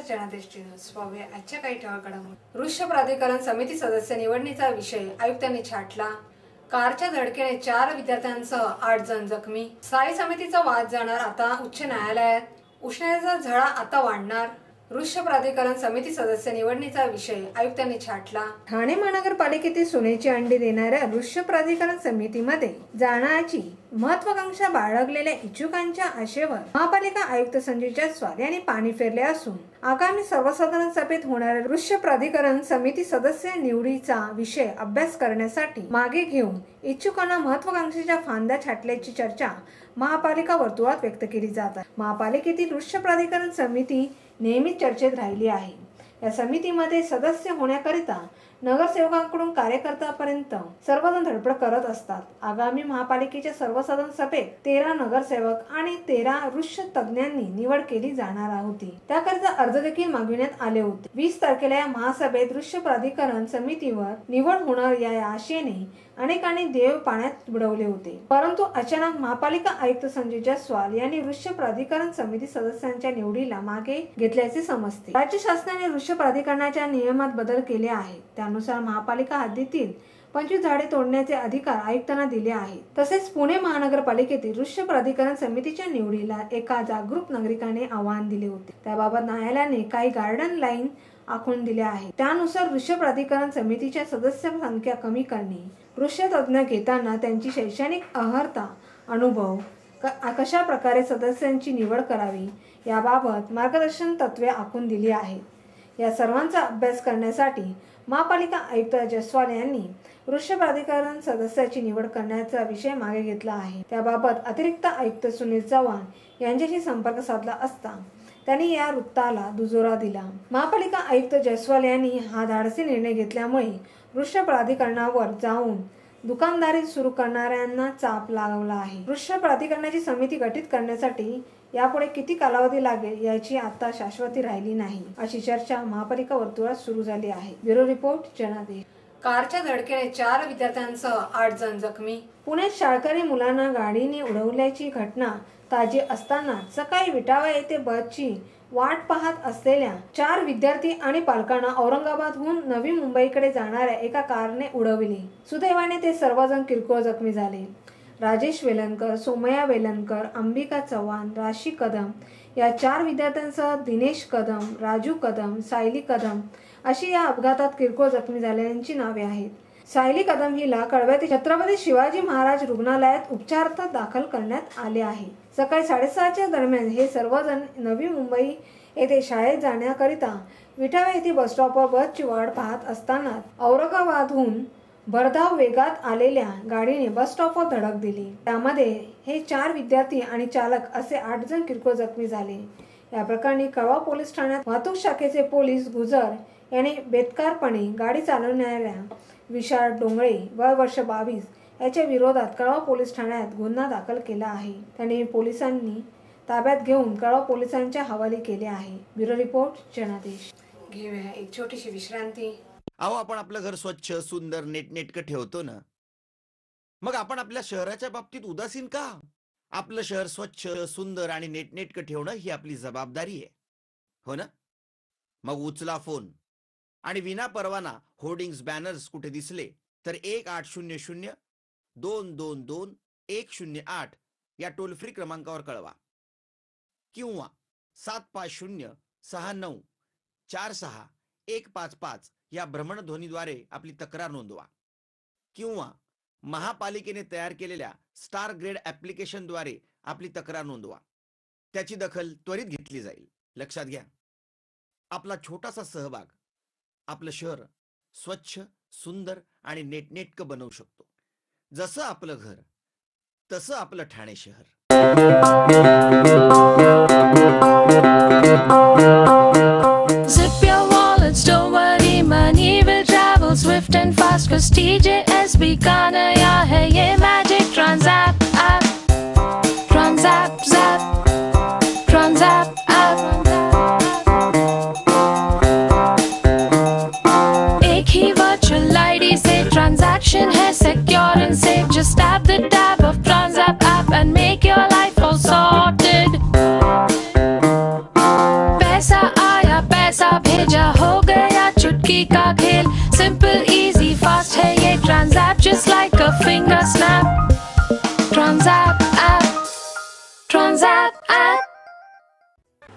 जनादेश न्यूज पाहूया आजच्या काही ठळक घडामोडी। वृक्ष प्राधिकरण समिती सदस्य निवडणीचा विषय आयुक्तांनी छाटला। कारच्या धडकेने 4 विद्यार्थ्यांसह 8 जण जखमी। स्थायी समितीचा वाद जाणार आता उच्च न्यायालयात। उष्णतेचा झळा आता वाढणार। वृक्ष प्राधिकरण समिती सदस्य निवडणीचा विषय आयुक्तांनी छाटला। ठाणे महानगरपालिकेतील सोन्याची अंडी देणाऱ्या वृक्ष प्राधिकरण समितीमध्ये जाण्याची महत्वाकांक्षा बाळगलेल्या इच्छुकांच्या आशेवर महापालिका आयुक्त संजय जयस्वाल यांनी पाणी फेरले असून आगामी सर्वसाधारण सभेत होणाऱ्या वृक्ष प्राधिकरण समिती सदस्य निवडीचा विषय अभ्यास करण्यासाठी मागे घेऊन इच्छुकांना महत्वाकांक्षेच्या फांद्या छाटल्याची चर्चा महापालिका वर्तुळात व्यक्त केली जात आहे। महापालिकेतील वृक्ष प्राधिकरण समिती नेहमीच चर्चेत राहिली आहे। या समितीमध्ये सदस्य होण्याकरिता नगरसेवकांकडून कार्यकर्त्यापर्यंत सर्वजण धडपड करत असतात। आगामी महापालिकेच्या सर्वसाधारण सभेत 13 नगरसेवक आणि 13 वृक्ष तज्ञांनी निवड केली जाणार होती। त्याकरिता अर्ज देखील मागविण्यात आले होते। 20 तारखेला या महासभेत वृक्ष प्राधिकरण समितीवर निवड होणार या आशेने अनेकांनी देव पाण्यात बुडवले होते, परंतु अचानक महापालिका आयुक्त संजय जयस्वाल यांनी वृक्ष प्राधिकरण समिती सदस्यांच्या निवडीला मागे घेतल्याचे समजते। राज्य शासनाने वृक्ष प्राधिकरणाच्या नियमात बदल केले आहेत। त्यानुसार महापालिका हद्दीतील 25 झाडे तोडण्याचे अधिकार आयुक्तांना दिले आहेत। तसेच पुणे महानगरपालिकेतील वृक्ष प्राधिकरण समितीच्या निवडीला एका जागरूक नागरिकाने आव्हान दिले होते। त्याबाबत न्यायालयाने काही गार्डन लाईन आखून दिल्या आहेत। त्यानुसार वृक्ष प्राधिकरण समितीच्या सदस्य संख्या कमी करणे, वृक्ष तज्ञ घेताना त्यांची शैक्षणिक अर्हता, अनुभव, कशा प्रकारे सदस्यांची निवड करावी याबाबत मार्गदर्शन तत्त्वे आखून दिली आहेत। या सर्वांचा अभ्यास करण्यासाठी महापालिका आयुक्त जयस्वाल यांनी वृक्ष प्राधिकरण सदस्याची निवड करण्याचा विषय मागे घेतला आहे। त्याबाबत अतिरिक्त आयुक्त सुनील चव्हाण यांच्याशी संपर्क साधला असता त्यांनी या वृत्ताला दुजोरा दिला। महापालिका आयुक्त जयस्वाल यांनी हा धाडसी निर्णय घेतल्यामुळे वृक्ष प्राधिकरणावर जाऊन दुकानदारी सुरू करणाऱ्यांना चाप लागला आहे। वृक्ष प्राधिकरणाची समिती गठीत करण्यासाठी यापुढे किती कालावधी लागेल याची आता शाश्वती राहिली नाही, अशी चर्चा महापालिका वर्तुळात सुरू झाली आहे। ब्युरो रिपोर्ट जनादेश। कारच्या धडकेने 4 विद्यार्थ्यांसह 8 जण जखमी। पुण्यात शाळकरी मुलांना गाडीने उडवल्याची घटना ताजी असताना सकाळी विटावा येथे बसची वाट पाहत असलेल्या 4 विद्यार्थी आणि पालकांना औरंगाबादहून नवी मुंबईकडे जाणाऱ्या एका कारने उडविले। सुदैवाने ते सर्वजण किरकोळ जखमी झाले। राजेश वेलणकर, सोमया वेलणकर, अंबिका चव्हाण, राशी कदम या 4 विद्यार्थ्यांसह दिनेश कदम, राजू कदम, सायली कदम अशी या अपघातात किरकोळ जखमी झालेल्यांची नावे आहेत। सायली कदम हिला कळव्यातील छत्रपती शिवाजी महाराज रुग्णालयात उपचारार्थ दाखल करण्यात आले आहे। सकाळी 6:30च्या दरम्यान हे सर्वजण नवी मुंबई येथे शाळेत जाण्याकरिता विटावा येथे बस स्टॉपवर बसची वाट पाहत असताना औरंगाबादहून भरधाव वेगात आलेल्या गाडीने बस स्टॉपवर धडक दिली। त्यामध्ये हे 4 विद्यार्थी आणि चालक असे 8 जण किरकोळ जखमी झाले। या प्रकरणी कळवा पोलीस ठाण्यात वाहतूक शाखेचे पोलीस गुजर यांनी बेदरकारपणे गाडी चालवणाऱ्या विशाल डोंगळे वय वर्ष 22 याच्या विरोधात कळवा पोलीस ठाण्यात गुन्हा दाखल केला आहे। त्यांनी पोलिसांनी ताब्यात घेऊन कळवा पोलिसांच्या हवाली केले आहे। ब्युरो रिपोर्ट जनादेश। घेऊया एक छोटीशी विश्रांती। अहो, आपण आपलं घर स्वच्छ, सुंदर, नेटनेटकं ठेवतो ना, मग आपण आपल्या शहराच्या बाबतीत उदासीन का? आपलं शहर स्वच्छ, सुंदर आणि नेटनेटकं ठेवणं ही आपली जबाबदारी आहे, हो ना? मग उचला फोन आणि विना परवाना होर्डिंग्स, बॅनर्स कुठे दिसले तर 1800 222 108 या टोल फ्री क्रमांकावर कळवा किंवा 750 69 46 155 या भ्रमणध्वनीद्वारे आपली तक्रार नोंदवा किंवा महापालिकेने तयार केलेल्या स्टार ग्रेड ॲप्लिकेशनद्वारे आपली तक्रार नोंदवा। त्याची दखल त्वरित घेतली जाईल। लक्षात घ्या, आपला छोटासा सहभाग आपलं शहर स्वच्छ, सुंदर आणि नेटनेटकं बनवू शकतो। जसं आपलं घर तसं आपलं ठाणे शहर। Zip your wallets, don't worry, money will travel swift and fast, cause TJSB का नया है ये magic Transapp app, Transapp zap, Transapp app। एक ही virtual ID से transaction है secure and safe, just tap the tab of Transapp app and make your life all sorted। पैसा आया का खेल सिंपल इजी फास्ट है ये ट्रांजैप just like a finger snap ट्रांजैप ऐप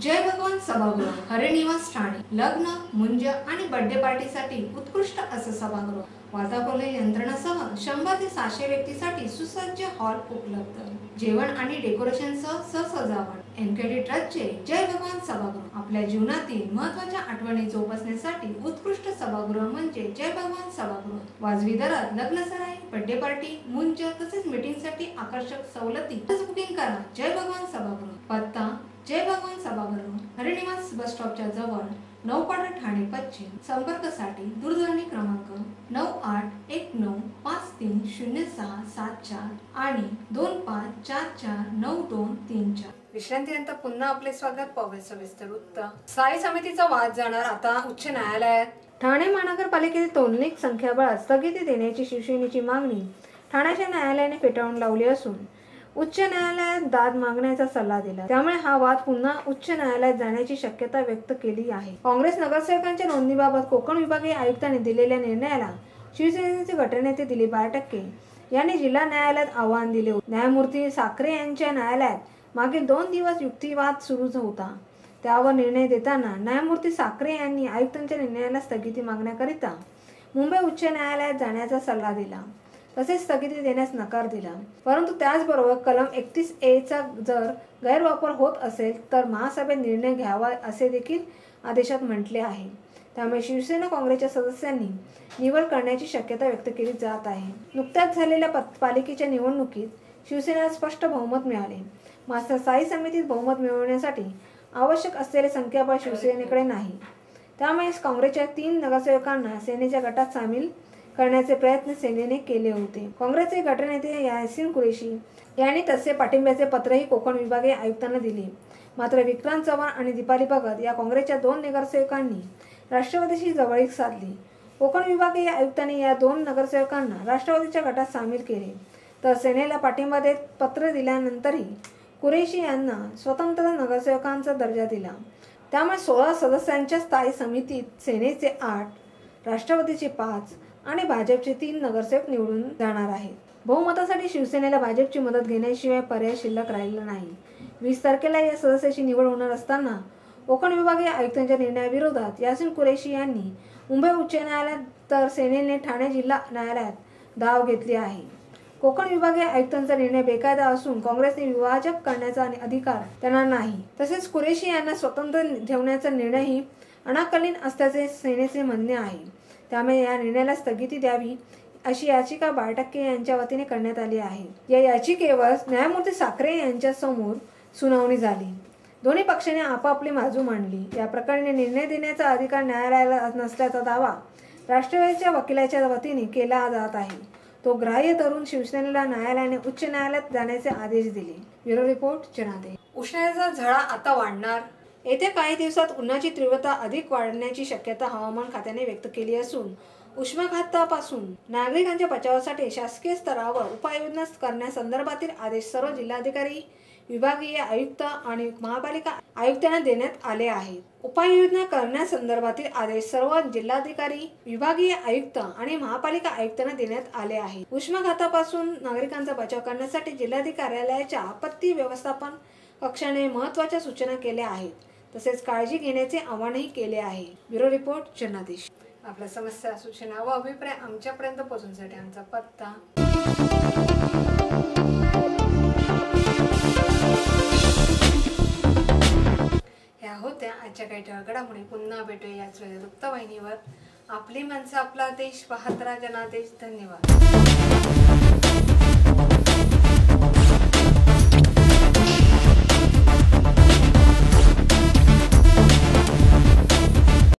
जय भगवान सभागृह हरिनिवास ठाणे लग्न मुंज आणि बर्थडे पार्टीसाठी उत्कृष्ट असं सभागृह वातानुकूलन यंत्रणेसह 100 ते 700 व्यक्तीसाठी सुसज्ज हॉल उपलब्ध जेवण आणि डेकोरेशनसह सजावट एमकेडी ट्रस्टचे जय भगवान सभागृह आपल्या जीवनातील महत्त्वाच्या आठवणी जोपासण्यासाठी उत्कृष्ट सभागृह म्हणजे जय भगवान सभागृह वाजवी दरात लग्न सराई बर्थडे पार्टी मुंज तसेच मीटिंगसाठी आकर्षक सवलती बुकिंग करा जय भगवान सभागृह पत्ता जय भगवान सभागृह हरिनिवास बस स्टॉपच्या जवळ नौपाडा ठाणे पश्चिम संपर्कासाठी दूरध्वनी क्रमांक 9819530674 आणि 25449234. विश्रांतीनंतर पुन्हा आपले स्वागत. पाहूया सविस्तर वृत्त. स्थायी समितीचा वाद जाणार आता उच्च न्यायालयात. ठाणे महानगरपालिकेतील तोंडलिक संख्याबळ स्थगिती देण्याची शिवसेनेची मागणी ठाण्याच्या न्यायालयाने फेटाळून लावली असून उच्च न्यायालयात दाद मागण्याचा सल्ला दिला. त्यामुळे हा वाद पुन्हा उच्च न्यायालयात जाण्याची शक्यता व्यक्त केली आहे. काँग्रेस नगरसेवकांच्या नोंदणीबाबत कोकण विभागीय आयुक्तांनी दिलेल्या निर्णयाला शिवसेनेचे गटनेते दिलीप बारटक्के यांनी जिल्हा न्यायालयात आव्हान दिले होते. न्यायमूर्ती साखरे यांच्या न्यायालयात मागील 2 दिवस युक्तिवाद सुरू होता. त्यावर निर्णय देताना न्यायमूर्ती साखरे यांनी आयुक्तांच्या निर्णयाला स्थगिती मागण्याकरिता मुंबई उच्च न्यायालयात जाण्याचा सल्ला दिला. तसेच स्थगिती देण्यास नकार दिला. परंतु त्याचबरोबर कलम 31A चा जर गैरवापर होत असेल तर महासभेत निर्णय घ्यावा असे देखील आदेशात म्हटले आहे. त्यामुळे शिवसेना काँग्रेसच्या सदस्यांनी निवड करण्याची शक्यता व्यक्त केली जात आहे. नुकत्याच झालेल्या पालिकेच्या निवडणुकीत शिवसेनेला स्पष्ट बहुमत मिळाले. मात्र स्थायी समितीत बहुमत मिळवण्यासाठी आवश्यक असलेले संख्याबळ शिवसेनेकडे नाही. त्यामुळे काँग्रेसच्या 3 नगरसेवकांना सेनेच्या गटात सामील करण्याचे प्रयत्न सेनेने केले होते. काँग्रेसचे गटनेते यासिन कुरेशी यांनी तसे पाठिंब्याचे पत्रही कोकण विभागीय आयुक्तांना दिले. मात्र विक्रांत चव्हाण आणि दीपाली भगत या काँग्रेसच्या 2 नगरसेवकांनी राष्ट्रवादीशी जवळीक साधली. कोकण विभागीय आयुक्तांनी या 2 नगरसेवकांना राष्ट्रवादीच्या गटात सामील केले तर सेनेला पाठिंबा देत पत्र दिल्यानंतरही कुरेशी यांना स्वतंत्र नगरसेवकांचा दर्जा दिला. त्यामुळे 16 सदस्यांच्या स्थायी समितीत सेनेचे 8, राष्ट्रवादीचे 5 आणि भाजपचे 3 नगरसेवक निवडून जाणार आहेत. बहुमतासाठी शिवसेनेला भाजपची मदत घेण्याशिवाय पर्याय शिल्लक राहिला नाही. 20 तारखेला या सदस्याची निवड होणार असताना कोकण विभागीय आयुक्तांच्या निर्णयाविरोधात यासिन कुरेशी यांनी मुंबई उच्च न्यायालयात तर सेनेने ठाणे जिल्हा न्यायालयात धाव घेतली आहे. कोकण विभागीय आयुक्तांचा निर्णय बेकायदा असून काँग्रेसने विभाजक करण्याचा अधिकार त्यांना नाही. तसेच कुरेशी यांना स्वतंत्र ठेवण्याचा निर्णयही अनाकालीन असल्याचे सेनेचे म्हणणे आहे. त्यामुळे या निर्णयाला स्थगिती द्यावी अशी याचिका बारटक्के यांच्या वतीने करण्यात आली आहे. या याचिकेवर न्यायमूर्ती साखरे यांच्या समोर सुनावणी झाली. दोन्ही पक्षांनी आपापली बाजू मांडली. या प्रकरणी निर्णय देण्याचा अधिकार न्यायालयाला नसल्याचा दावा राष्ट्रवादीच्या वकिलाच्या वतीने केला जात आहे. तो ग्राह्य धरून शिवसेनेला न्यायालयाने उच्च न्यायालयात जाण्याचे आदेश दिले. ब्युरो रिपोर्ट जनादेश. उष्णतेचा झळा आता वाढणार. येत्या काही दिवसात उन्हाची तीव्रता अधिक वाढण्याची शक्यता हवामान खात्याने व्यक्त केली असून उष्माघातापासून नागरिकांच्या बचावासाठी शासकीय स्तरावर उपाययोजना करण्यासंदर्भातील आदेश सर्व जिल्हाधिकारी, विभागीय आयुक्त आणि महापालिका आयुक्तांना देण्यात आले आहेत. उपाययोजना करण्यासंदर्भातील आदेश सर्व जिल्हाधिकारी, विभागीय आयुक्त आणि महापालिका आयुक्तांना देण्यात आले आहेत. उष्माघातापासून नागरिकांचा बचाव करण्यासाठी जिल्हाधिकाऱ्यालयाच्या आपत्ती व्यवस्थापन कक्षाने महत्त्वाच्या सूचना केल्या आहेत. तसेच काळजी घेण्याचे आवाहनही केले आहे. ब्युरो रिपोर्ट जनादेश. आपल्या समस्या, सूचना व अभिप्राय आमच्यापर्यंत पोहोचवण्यासाठी आमचा पत्ता ह्या होत्या आजच्या काही ठळक. पुन्हा भेटूया याच वेळेला वृत्तवाहिनीवर. आपली माणसं, आपला देश, पाहत राहा जनादेश. धन्यवाद.